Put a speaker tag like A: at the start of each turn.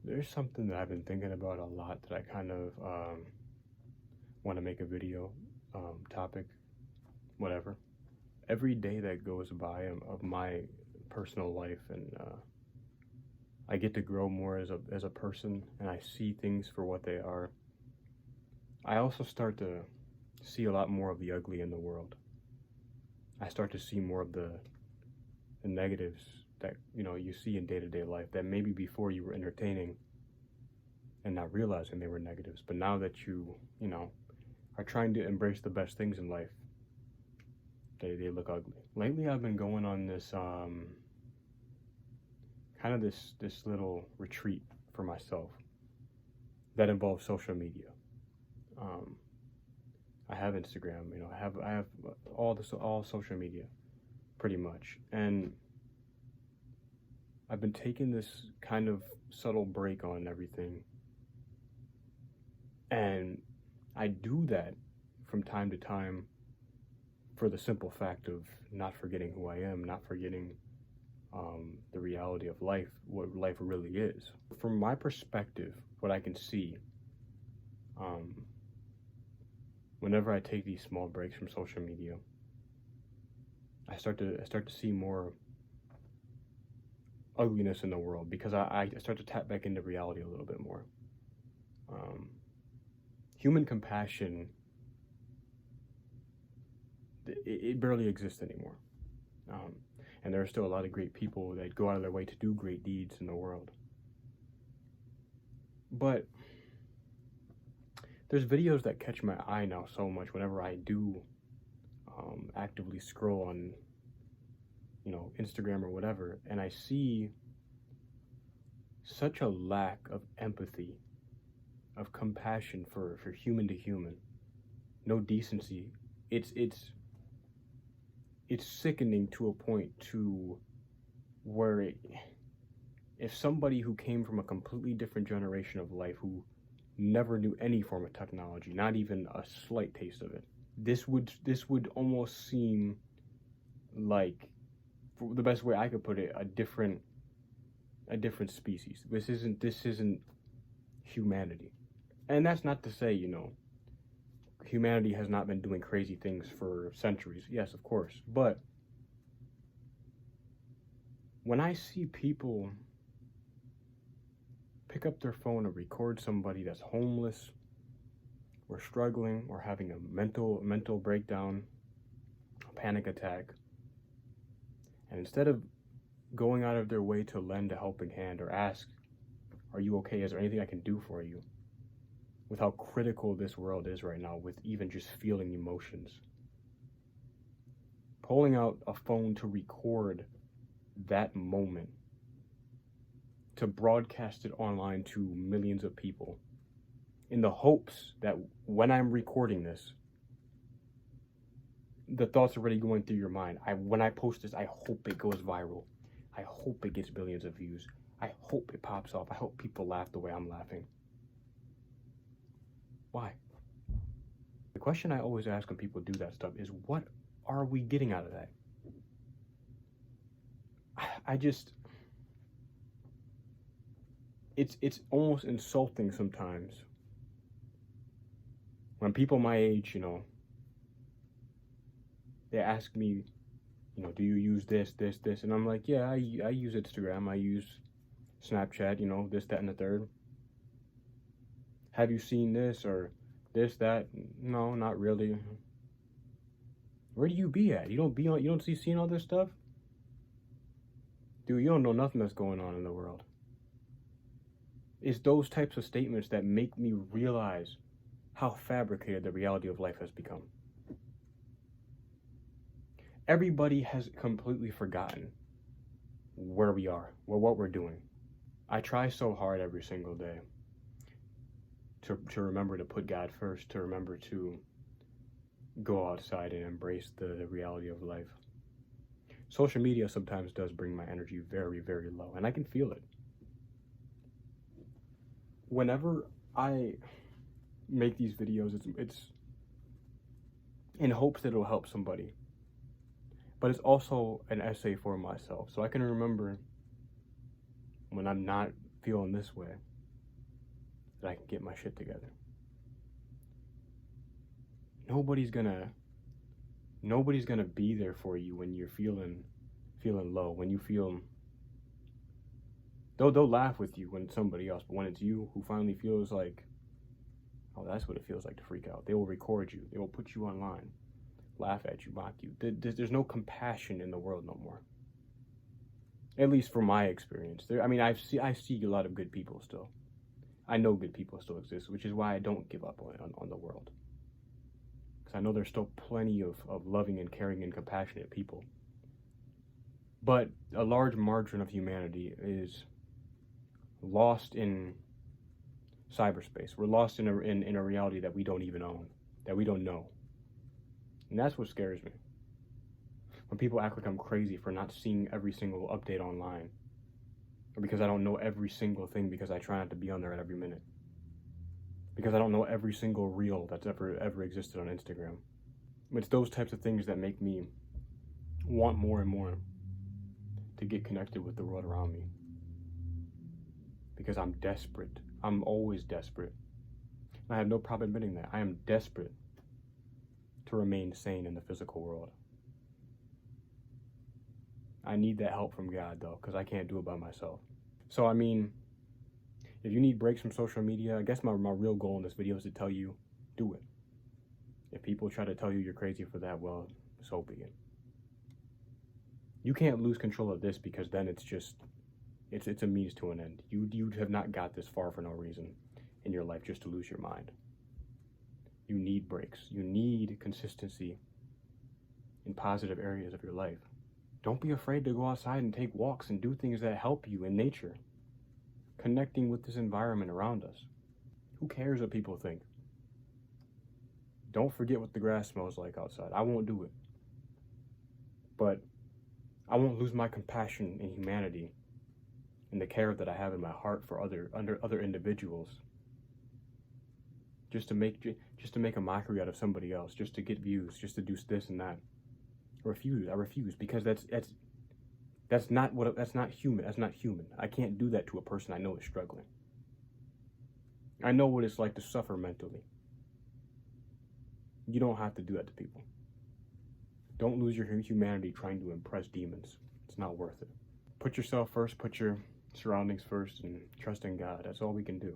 A: There's something that I've been thinking about a lot that I kind of want to make a video topic, whatever. Every day that goes by of my personal life, and I get to grow more as a person, and I see things for what they are. I also start to see a lot more of the ugly in the world. I start to see more of the negatives that you see in day-to-day life that maybe before you were entertaining and not realizing they were negatives, but now that you are trying to embrace the best things in life, they look ugly. Lately I've been going on this kind of this little retreat for myself that involves social media. I have Instagram, I have all social media pretty much, and I've been taking this kind of subtle break on everything, and I do that from time to time for the simple fact of not forgetting who I am, not forgetting the reality of life, what life really is. From my perspective, what I can see, whenever I take these small breaks from social media, I start to see more ugliness in the world, because I start to tap back into reality a little bit more. Human compassion, it barely exists anymore. And there are still a lot of great people that go out of their way to do great deeds in the world. But there's videos that catch my eye now so much whenever I do actively scroll on Instagram or whatever, and I see such a lack of empathy, of compassion for human to human, no decency. It's sickening to a point to where if somebody who came from a completely different generation of life, who never knew any form of technology, not even a slight taste of it, this would almost seem like, for the best way I could put it, a different species. This isn't humanity. And that's not to say, humanity has not been doing crazy things for centuries. Yes, of course. But when I see people pick up their phone and record somebody that's homeless or struggling or having a mental breakdown, a panic attack, and instead of going out of their way to lend a helping hand or ask, "Are you okay? Is there anything I can do for you?" with how critical this world is right now, with even just feeling emotions, pulling out a phone to record that moment, to broadcast it online to millions of people, in the hopes that when I'm recording this, the thoughts are already going through your mind. When I post this, I hope it goes viral. I hope it gets billions of views. I hope it pops off. I hope people laugh the way I'm laughing. Why? The question I always ask when people do that stuff is, what are we getting out of that? It's almost insulting sometimes when people my age, they ask me, do you use this, and I'm like, yeah, I use Instagram, I use Snapchat, this, that, and the third. Have you seen this or this, that? No, not really. Where do you be at? You don't see seeing all this stuff? Dude, you don't know nothing that's going on in the world. It's those types of statements that make me realize how fabricated the reality of life has become. Everybody has completely forgotten where we are, what we're doing. I try so hard every single day to remember to put God first, to remember to go outside and embrace the reality of life. Social media sometimes does bring my energy very, very low, and I can feel it. Whenever I make these videos, it's in hopes that it'll help somebody, but it's also an essay for myself, so I can remember when I'm not feeling this way, that I can get my shit together. Nobody's gonna be there for you when you're feeling low, when you feel. They'll laugh with you when it's somebody else, but when it's you who finally feels like, oh, that's what it feels like to freak out, they will record you. They will put you online, laugh at you, mock you. There's no compassion in the world no more. At least from my experience. I see a lot of good people still. I know good people still exist, which is why I don't give up on the world. Because I know there's still plenty of loving and caring and compassionate people. But a large margin of humanity is lost in cyberspace. We're lost in a reality that we don't even own, that we don't know. And that's what scares me. When people act like I'm crazy for not seeing every single update online, or because I don't know every single thing because I try not to be on there at every minute, because I don't know every single reel that's ever existed on Instagram. It's those types of things that make me want more and more to get connected with the world around me, because I'm desperate. I'm always desperate. And I have no problem admitting that. I am desperate to remain sane in the physical world. I need that help from God, though, because I can't do it by myself. So, I mean, if you need breaks from social media, I guess my real goal in this video is to tell you, do it. If people try to tell you you're crazy for that, well, so be it. You can't lose control of this, because then it's a means to an end. You have not got this far for no reason in your life just to lose your mind. You need breaks. You need consistency in positive areas of your life. Don't be afraid to go outside and take walks and do things that help you in nature. Connecting with this environment around us. Who cares what people think? Don't forget what the grass smells like outside. I won't do it. But I won't lose my compassion and humanity and the care that I have in my heart for other individuals just to make a mockery out of somebody else, just to get views, just to do this and that. I refuse, because that's not human. That's not human. I can't do that to a person I know is struggling. I know what it's like to suffer mentally. You don't have to do that to people. Don't lose your humanity trying to impress demons. It's not worth it. Put yourself first, put your surroundings first, and trust in God. That's all we can do.